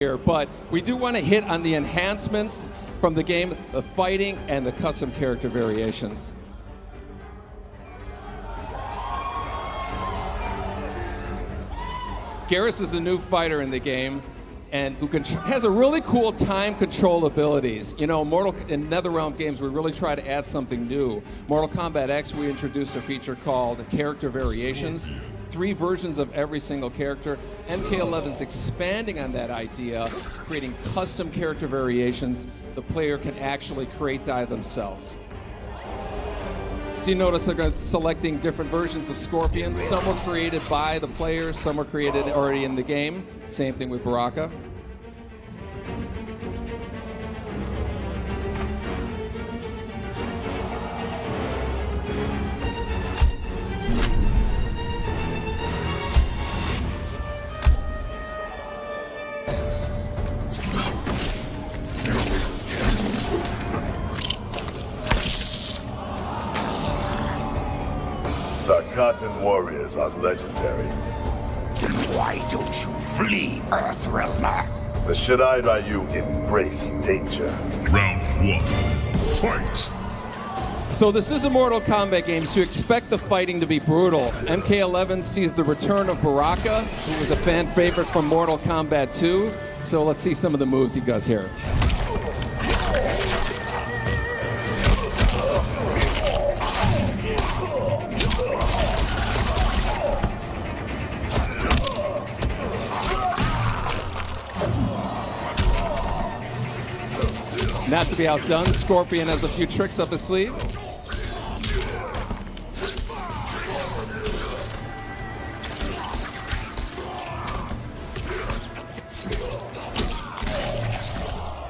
here, but we do want to hit on the enhancements from the game, the fighting, and the custom character variations. Garrus is a new fighter in the game, and who has a really cool time control abilities. You know, in NetherRealm games, we really try to add something new. Mortal Kombat X, we introduced a feature called Character Variations. 3 versions of every single character. MK11's expanding on that idea, creating custom character variations the player can actually create themselves. So you notice they're selecting different versions of Scorpion. Some were created by the players, some were created already in the game. Same thing with Baraka. The Cotton Warriors are legendary. Then why don't you flee, Earthrealmer? The Shirai Ryu embrace danger. Round 1, fight! So this is a Mortal Kombat game, so you expect the fighting to be brutal. MK11 sees the return of Baraka, who was a fan favorite from Mortal Kombat 2. So let's see some of the moves he does here. Not to be outdone, Scorpion has a few tricks up his sleeve.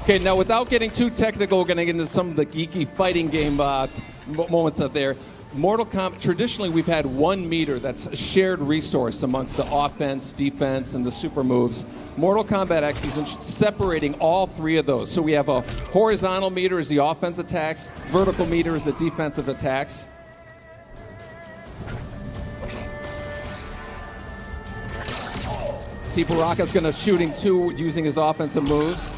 Okay, now without getting too technical, we're going to get into some of the geeky fighting game moments out there. Mortal Kombat, traditionally we've had 1 meter that's a shared resource amongst the offense, defense, and the super moves. Mortal Kombat X is separating all 3 of those. So we have a horizontal meter is the offense attacks, vertical meter is the defensive attacks. See, Baraka's going to shooting 2 using his offensive moves.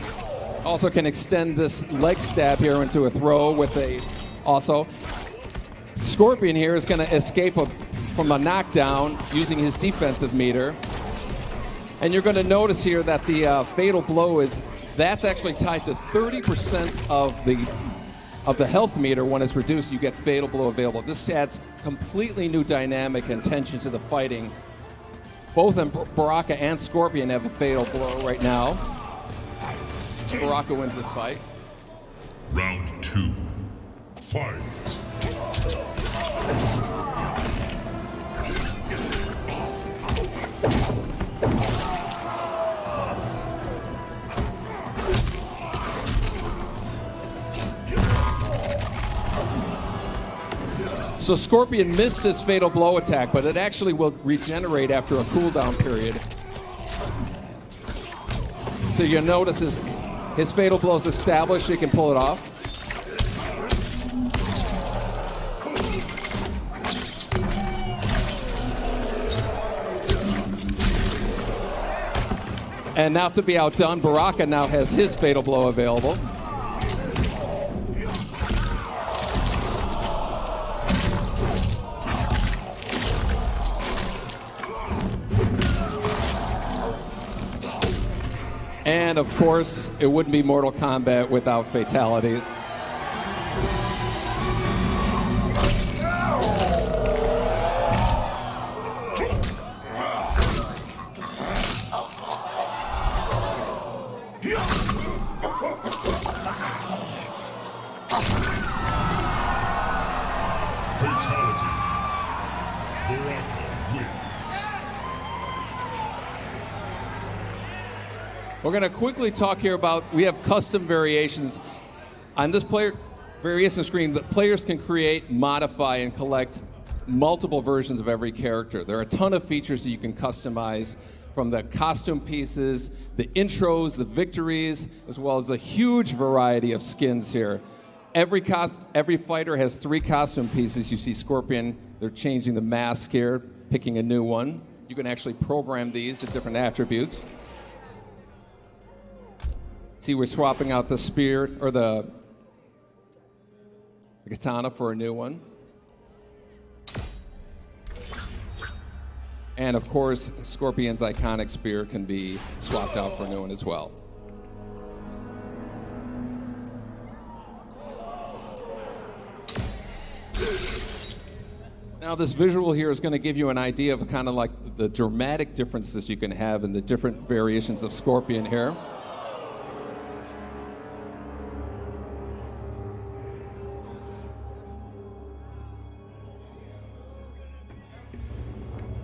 Also can extend this leg stab here into a throw with a also. Scorpion here is going to escape from a knockdown using his defensive meter. And you're going to notice here that the fatal blow that's actually tied to 30% of the health meter. When it's reduced, you get fatal blow available. This adds completely new dynamic and tension to the fighting. Both Baraka and Scorpion have a fatal blow right now. Baraka wins this fight. Round 2, fight! So Scorpion missed his fatal blow attack, but it actually will regenerate after a cooldown period. So you'll notice his fatal blow is established, he can pull it off. And not to be outdone, Baraka now has his fatal blow available. And of course, it wouldn't be Mortal Kombat without fatalities. Fatality. Baraka wins. We're going to quickly talk here about, we have custom variations. On this player variation screen, the players can create, modify, and collect multiple versions of every character. There are a ton of features that you can customize, from the costume pieces, the intros, the victories, as well as a huge variety of skins here. Every fighter has 3 costume pieces. You see Scorpion, they're changing the mask here, picking a new one. You can actually program these to different attributes. See, we're swapping out the spear, or the katana for a new one. And of course, Scorpion's iconic spear can be swapped out for a new one as well. Now this visual here is going to give you an idea of kind of like the dramatic differences you can have in the different variations of Scorpion here.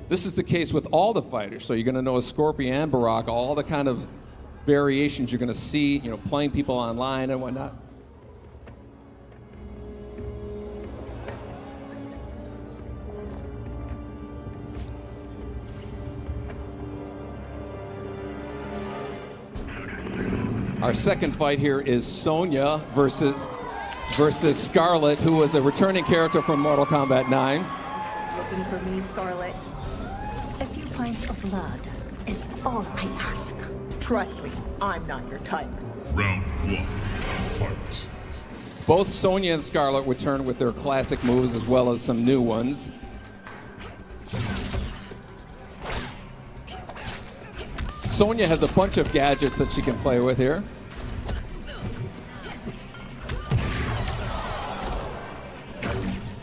This is the case with all the fighters, so you're going to know Scorpion and Baraka, all the kind of variations you're going to see, you know, playing people online and whatnot. Our second fight here is Sonya versus Scarlet, who was a returning character from Mortal Kombat 9. Looking for me, Scarlet? A few pints of blood is all I ask. Trust me, I'm not your type. Round 1. Fight. Both Sonya and Scarlet return with their classic moves as well as some new ones. Sonya has a bunch of gadgets that she can play with here.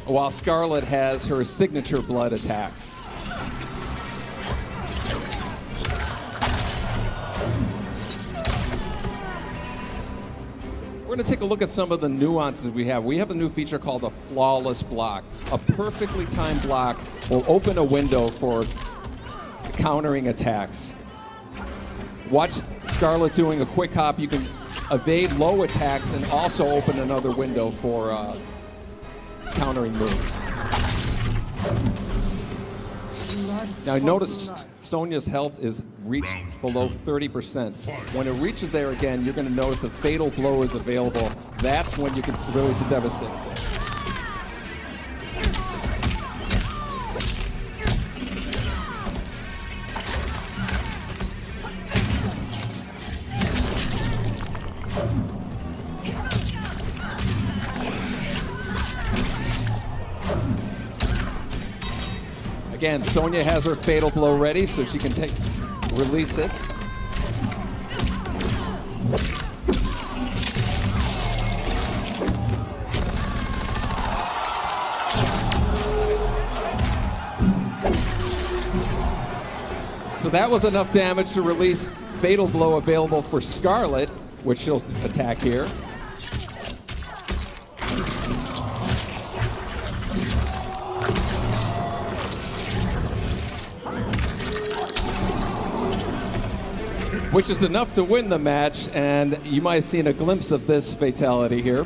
While Scarlet has her signature blood attacks. We're going to take a look at some of the nuances we have. We have a new feature called a flawless block. A perfectly timed block will open a window for countering attacks. Watch Scarlet doing a quick hop. You can evade low attacks and also open another window for countering moves. Now notice Sonya's health is reached below 30%. When it reaches there again, you're going to notice a fatal blow is available. That's when you can release the devastating. Again, Sonya has her fatal blow ready, so she can release it. So that was enough damage to release fatal blow available for Scarlet, which she'll attack here. Which is enough to win the match, and you might have seen a glimpse of this fatality here.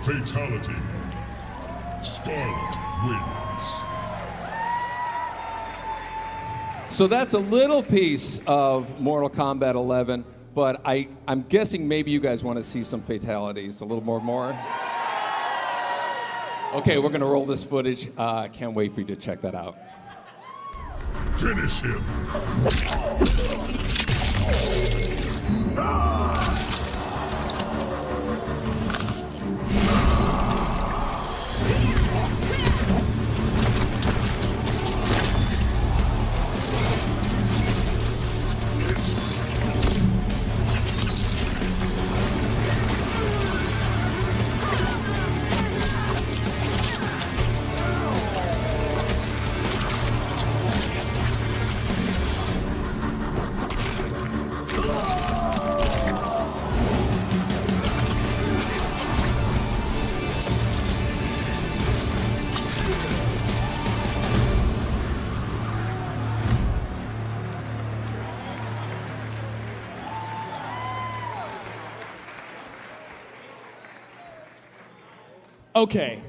Fatality. Scarlet wins. So that's a little piece of Mortal Kombat 11. But I'm guessing maybe you guys want to see some fatalities, a little more. Okay, we're going to roll this footage. I can't wait for you to check that out. Finish him. Okay.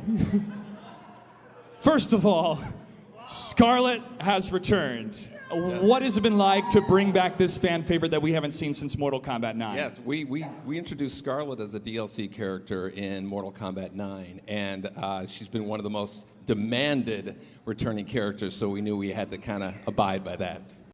First of all, Scarlet has returned. What has it been like to bring back this fan favorite that we haven't seen since Mortal Kombat 9? Yes, we introduced Scarlet as a DLC character in Mortal Kombat 9, and she's been one of the most demanded returning characters, so we knew we had to kind of abide by that.